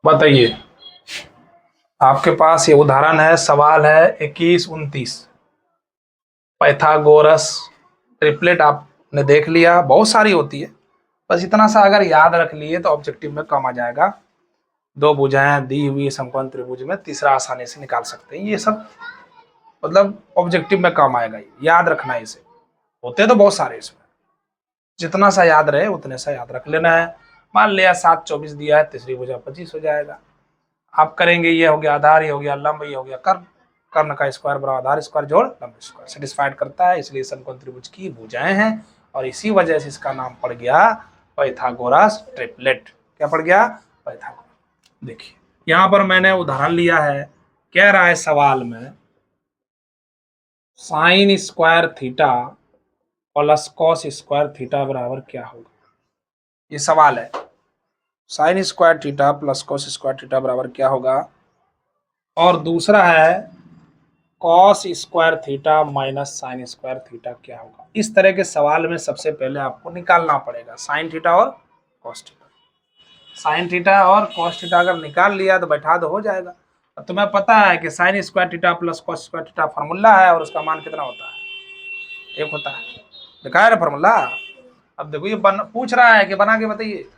बताइए, आपके पास ये उदाहरण है, सवाल है 21-29। पाइथागोरस ट्रिपलेट आपने देख लिया, बहुत सारी होती है, बस इतना सा अगर याद रख लिए तो ऑब्जेक्टिव में कम आ जाएगा। दो भुजाएं दी हुई समकोण त्रिभुज में तीसरा आसानी से निकाल सकते हैं। ये सब मतलब ऑब्जेक्टिव में कम आएगा, याद रखना है इसे। होते तो बहुत सारे इसमें, जितना सा याद रहे उतने सा याद रख लेना है। मान लिया 7-24 दिया है, तीसरी भुजा 25 हो जाएगा। आप करेंगे, ये हो गया आधार, ये हो गया लंब, ये हो गया कर्ण। कर्ण का स्क्वायर बराबर आधार स्क्वायर जोड़ लंब स्क्वायर, सेटिस्फाइड करता है, इसलिए समकोण त्रिभुज की भुजाएं हैं। और इसी वजह से इसका नाम पड़ गया पाइथागोरस ट्रिपलेट। क्या पड़ गया? पाइथागोरस। देखिए यहां पर मैंने उदाहरण लिया है, कह रहा है सवाल में sine square theta plus cos square theta बराबर क्या होगा। ये सवाल है, sine square theta plus cos square theta बराबर क्या होगा। और दूसरा है cos square theta minus sine square theta क्या होगा। इस तरह के सवाल में सबसे पहले आपको निकालना पड़ेगा साइन थीटा और कॉस थीटा। साइन थीटा और कॉस थीटा अगर निकाल लिया तो बैठा दो, हो जाएगा। अब तुम्हें पता है कि sine square theta plus cos square theta formula है, और उसका मान कितना होता है? 1 होता है। लिखा है ना फार्मूला। अब देखो ये पूछ रहा है कि बना के बताइए।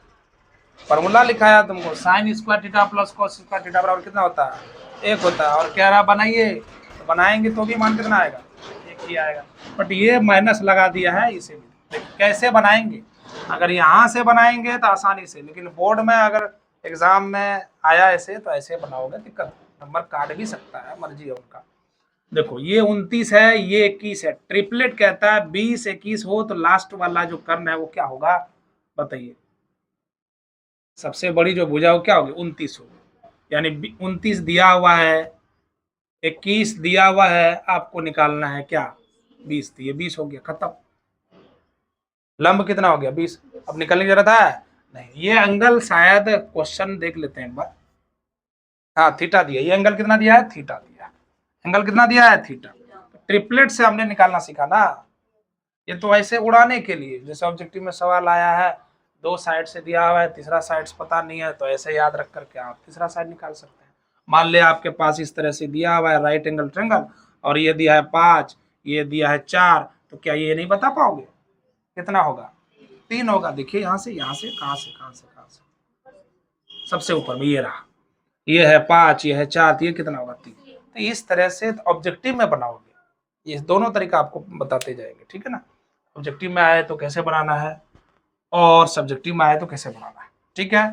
फार्मूला लिखा है तुमको, sine square theta plus cos square theta बराबर कितना होता है? 1 होता है। और कह रहा बनाइए, तो बनाएंगे तो भी मान कितना आएगा? 1 ही आएगा। बट ये माइनस लगा दिया है इसे भी। कैसे बनाएंगे? अगर यहाँ से बनाएंगे तो आसानी से, लेकिन बोर्ड में अगर एग्जाम में आया ऐसे तो ऐसे बनाओगे दिक्कत, नंबर काट भी सकता है, मर्जी है उनका। देखो ये 29 है, ये 21 है। ट्रिपलेट कहता है 20-21 हो तो लास्ट वाला जो कर्ण है वो क्या होगा, बताइए। सबसे बड़ी जो भुजा हो क्या होगी? 29 होगी। यानी 29 दिया हुआ है, 21 दिया हुआ है, आपको निकालना है क्या? 20। तो ये 20 हो गया, खत्म। लंब कितना हो गया? 20। अब निकलने की जरूरत है नहीं। ये एंगल शायद क्वेश्चन देख लेते हैं एक बार। हाँ थीटा दिया, ये एंगल कितना दिया है? थीटा दिया। एंगल कितना दिया है? थीटा। ट्रिपलेट से हमने निकालना सीखा ना। ये तो ऐसे उड़ाने के लिए, जैसे ऑब्जेक्टिव में सवाल आया है, 2 साइड से दिया हुआ है, तीसरा साइड पता नहीं है, तो ऐसे याद रख करके आप तीसरा साइड निकाल सकते हैं। मान लिया आपके पास इस तरह से दिया हुआ है राइट एंगल ट्रायंगल, और ये दिया है 5, ये दिया है 4, तो क्या ये नहीं बता पाओगे कितना होगा? 3 होगा। देखिए यहाँ से, यहाँ से, कहाँ से, कहाँ से, कहाँ से, सबसे ऊपर में ये रहा, ये है 5, ये है 4, तो ये कितना होगा? 3। तो इस तरह से ऑब्जेक्टिव में बनाओगे। ये दोनों तरीका आपको बताते जाएंगे, ठीक है ना। ऑब्जेक्टिव में आए तो कैसे बनाना है, और सब्जेक्टिव में आए तो कैसे बनाना है, ठीक है।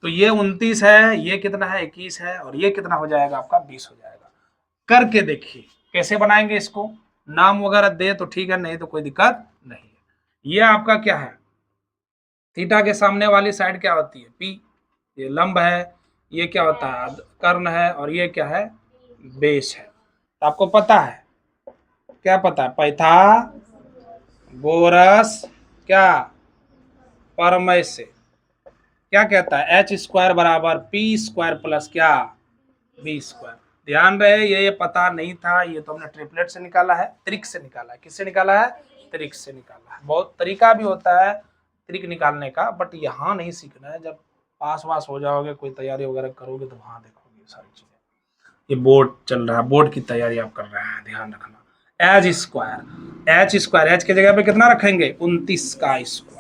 तो ये 29 है, ये कितना है? 21 है, और ये कितना हो जाएगा आपका? 20 हो जाएगा। करके देखिए कैसे बनाएंगे इसको। नाम वगैरह दे तो ठीक है, नहीं तो कोई दिक्कत नहीं है। ये आपका क्या है? थीटा के सामने वाली साइड क्या होती है? पी। ये लंब है, ये क्या होता है? कर्ण है, और ये क्या है? बेस है। तो आपको पता है, क्या पता है? पाइथागोरस क्या प्रमेय से क्या कहता है? एच स्क्वायर बराबर पी स्क्वायर प्लस क्या? B square. ध्यान रहे, ये पता नहीं था, ये तो हमने ट्रिपलेट से निकाला है, त्रिक से निकाला है। किससे निकाला है? त्रिक से निकाला है। बहुत तरीका भी होता है त्रिक निकालने का, बट यहाँ नहीं सीखना है। जब पास वास हो जाओगे, कोई तैयारी वगैरह करोगे, तो वहां देखोगे सारी चीजें। ये बोर्ड चल रहा है, बोर्ड की तैयारी आप कर रहे हैं, ध्यान रखना। H square, H square, H की जगह पे कितना रखेंगे? 29 का स्क्वायर।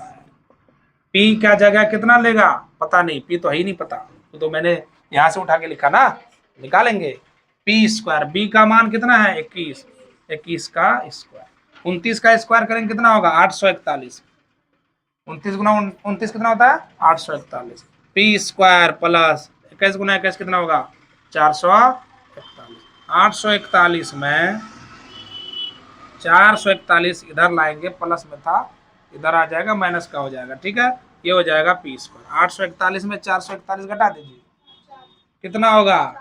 पी का जगह कितना लेगा? पता नहीं, पी तो है ही नहीं पता, तो मैंने यहां से उठा के लिखा ना, निकालेंगे। पी स्क्वायर, बी का मान कितना है? 21, 21 का स्क्वायर। 29 का स्क्वायर करेंगे कितना होगा? 841। 29 गुना 29 कितना होता है? 841। पी स्क्वायर प्लस 21 गुना 21 कितना होगा? 441। 841 में 441 इधर लाएंगे, प्लस में था, इधर आ जाएगा, माइनस का हो जाएगा, ठीक है। ये हो जाएगा पी स्क्वायर। 841 में 441 घटा दीजिए, कितना होगा?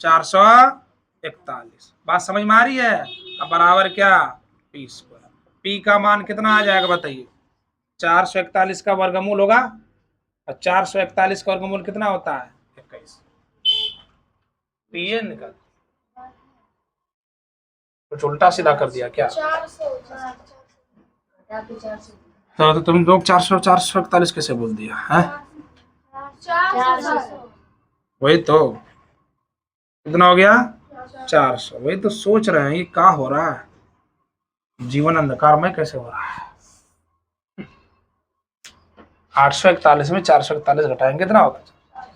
441। बात समझ में आ रही है? अब बराबर क्या? P square. पी का मान कितना आ जाएगा बताइए? 441 का वर्गमूल होगा, और 441 का वर्गमूल कितना होता है? 21। पी निकल, कुछ उल्टा सीधा कर दिया क्या? तो तुम लोग 441 कैसे बोल दिया है? वही तो, कितना हो गया 400। वही तो सोच रहे हैं ये क्या हो रहा है, जीवन अंधकार में कैसे हो रहा है। 841 में 441 घटाएंगे कितना होगा,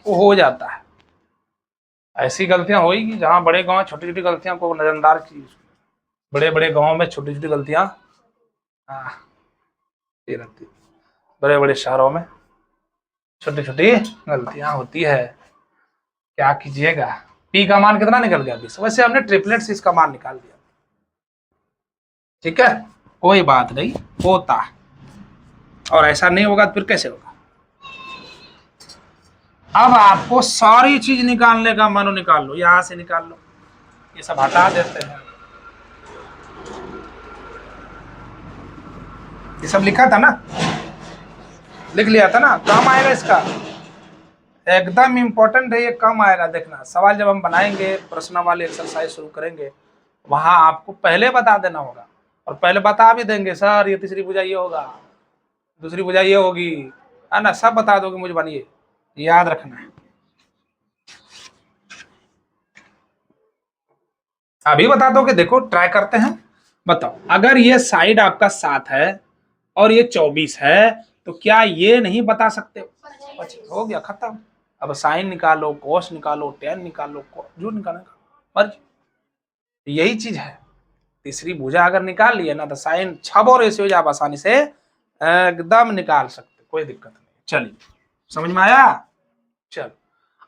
वो हो जाता है। ऐसी गलतियां होगी जहां बड़े गांव छोटी छोटी गलतियां को नजरअंदाज की, बड़े बड़े गांव में छोटी छोटी गलतियां ये रहती, बड़े बड़े शहरों में छोटी छोटी गलतियां होती है। क्या कीजिएगा। पी का मान कितना निकल गया 20। वैसे हमने ट्रिपलेट से इसका मान निकाल दिया, ठीक है, कोई बात नहीं, होता है। और ऐसा नहीं होगा तो फिर कैसे होगा। अब आपको सारी चीज निकालने का मानो निकाल लो, यहां से निकाल लो, ये सब हटा देते हैं। ये सब लिखा था ना, लिख लिया था ना, काम आएगा इसका, एकदम इंपॉर्टेंट है ये, कम आएगा। देखना सवाल जब हम बनाएंगे, प्रश्न वाले एक्सरसाइज शुरू करेंगे, वहां आपको पहले बता देना होगा, और पहले बता भी देंगे सर ये तीसरी भुजा ये होगा, दूसरी भुजा ये होगी, है ना, सब बता दोगे मुझे, बनिए, याद रखना है। अभी बता दोगे, देखो ट्राई करते हैं। बताओ अगर ये साइड आपका 7 है और ये 24 है, तो क्या ये नहीं बता सकते। अच्छा हो गया खत्म। अब साइन निकालो, कोस निकालो, टेन निकालो, जो निकालने का मर्जी, यही चीज है। तीसरी भुजा अगर निकाल लिए ना, तो साइन छब और रेशियो आप आसानी से एकदम निकाल सकते, कोई दिक्कत नहीं। चलिए समझ में आया। चलो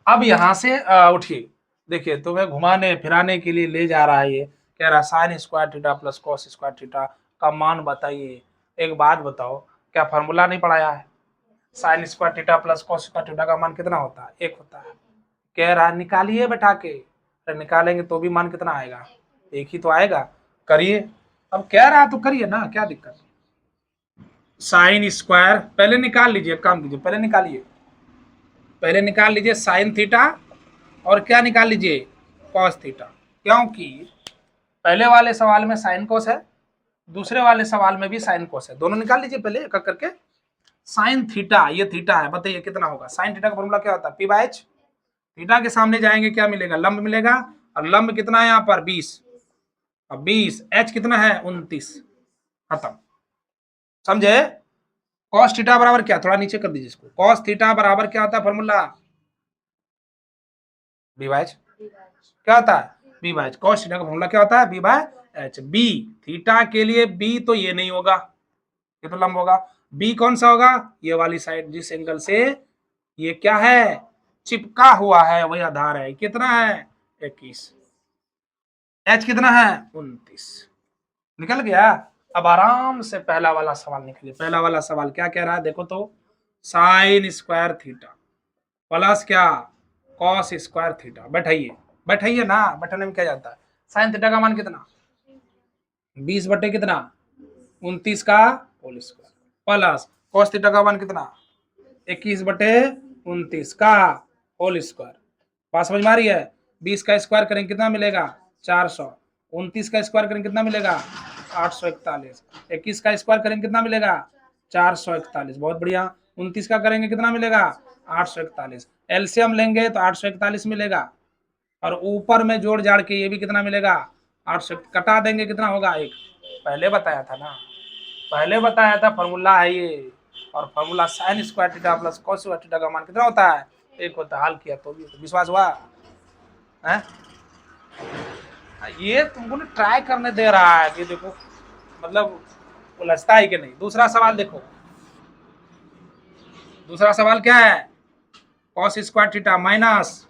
अब यहां से उठिए, देखिए तुम्हें घुमाने फिराने के लिए ले जा रहा है, ये कह रहा sine square theta plus cos square theta का मान बताइए। एक बात बताओ, क्या फॉर्मूला नहीं पढ़ाया है। Sine square theta plus cos square theta का मान कितना होता है, 1 होता है। कह रहा निकालिए बैठा के, अरे निकालेंगे तो भी मान कितना आएगा, 1 ही तो आएगा। करिए, अब कह रहा है तो करिए ना, क्या दिक्कत। साइन स्क्वायर पहले निकाल लीजिए, काम कीजिए, पहले निकालिए, पहले निकाल लीजिए साइन थीटा, और क्या निकाल लीजिए कॉस थीटा, क्योंकि पहले वाले सवाल में साइन कोस है, दूसरे वाले सवाल में भी साइन कोस है, दोनों निकाल लीजिए पहले एक एक करके। साइन थीटा, ये थीटा है, बताइए कितना होगा। साइन थीटा का फॉर्मूला क्या होता है, पी बाय एच। थीटा के सामने जाएंगे क्या मिलेगा, लंब मिलेगा, और लंब कितना है यहाँ पर 20, अब 20, एच कितना है 29, खत्म। समझे। कॉस थीटा बराबर क्या, थोड़ा नीचे कर दीजिए इसको, कॉस थीटा बराबर क्या होता है फॉर्मूला, बी बाय एच। क्या होता है B by H, cos theta का फॉर्मूला क्या होता है B by H. B theta के लिए बी तो ये नहीं होगा, ये तो लंब होगा। बी कौन सा होगा, ये वाली साइड जिस एंगल से ये क्या है चिपका हुआ है, वही आधार है। कितना है 21, एच कितना है 29, निकल गया। अब आराम से पहला वाला सवाल निकलिए। पहला वाला सवाल क्या कह रहा है, देखो तो, साइन स्क्वायर थीटा प्लस क्या कॉस स्क्वायर थीटा, बैठाइए, बैठाइए ना, बैठाने में क्या जाता है। साइन थीटा का मान कितना 20 बटे कितना 29 का whole square, plus cos theta का मान कितना 21 बटे 29 का होल स्क्वायर। बात समझ में आ रही है। 20 का स्क्वायर करेंगे कितना मिलेगा 400, 29 का स्क्वायर करेंगे कितना मिलेगा 841, 21 का स्क्वायर करेंगे कितना मिलेगा 441, बहुत बढ़िया। 29 का करेंगे कितना मिलेगा 841, एलसीएम लेंगे तो 841 मिलेगा, और ऊपर में जोड़ जाड़ के ये भी कितना मिलेगा 800, कटा देंगे कितना होगा 1। पहले बताया था ना, पहले बताया था फॉर्मूला है ये, और formula sine square theta plus cos square theta का मान कितना होता है 1 होता है। हल किया तो भी तो विश्वास हुआ है। ये तुमको ना ट्राई करने दे रहा है कि देखो मतलब उलझता है कि नहीं। दूसरा सवाल देखो, दूसरा सवाल क्या है, cos square theta minus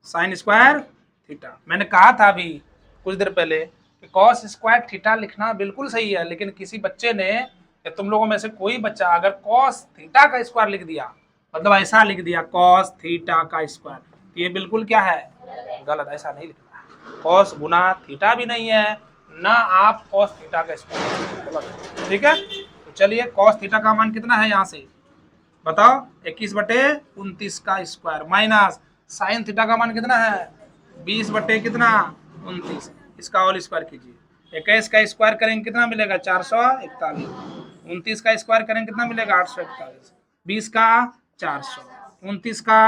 sine square theta. मैंने कहा था अभी कुछ देर पहले कि कॉस स्क्वायर थीटा लिखना बिल्कुल सही है, लेकिन किसी बच्चे ने, या तुम लोगों में से कोई बच्चा अगर कॉस थीटा का स्क्वायर लिख दिया, मतलब ऐसा लिख दिया कॉस थीटा का स्क्वायर, तो ये बिल्कुल क्या है गलत, ऐसा नहीं लिखना है। कॉस गुना थीटा भी नहीं है ना, आप कॉस थीटा का स्क्वायर, ठीक है। तो चलिए कॉस थीटा का मान कितना है यहाँ से बताओ 21 बटे 29 का स्क्वायर, माइनस साइन थीटा का मान कितना है 20 बटे कितना 29, इसका होल स्क्वायर कीजिए। 21 का स्क्वायर करेंगे कितना मिलेगा 441, 29 का स्क्वायर करेंगे कितना मिलेगा 841, 20 का 400, 29 का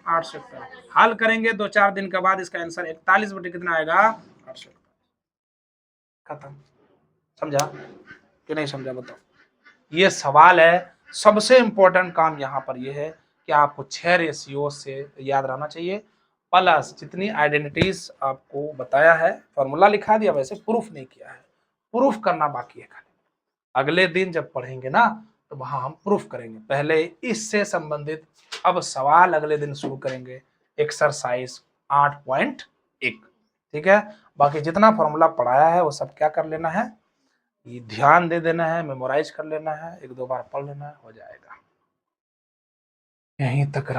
871 हल करेंगे 2-4 दिन के बाद इसका आंसर 41 बटे कितना आएगा 871। खत्म। समझा कि नहीं समझा बताओ। ये सवाल है। सबसे इंपॉर्टेंट काम यहाँ पर ये है कि आपको 6 रेशियो से याद रहना चाहिए, प्लस जितनी आइडेंटिटीज आपको बताया है, फॉर्मूला लिखा दिया, वैसे प्रूफ नहीं किया है, प्रूफ करना बाकी है। अगले दिन जब पढ़ेंगे ना तो वहां हम प्रूफ करेंगे। पहले इससे संबंधित अब सवाल अगले दिन शुरू करेंगे, एक्सरसाइज 8.1। ठीक है, बाकी जितना फॉर्मूला पढ़ाया है वो सब क्या कर लेना है, ये ध्यान दे देना है, मेमोराइज कर लेना है, 1-2 बार पढ़ लेना है, हो जाएगा। यहीं तक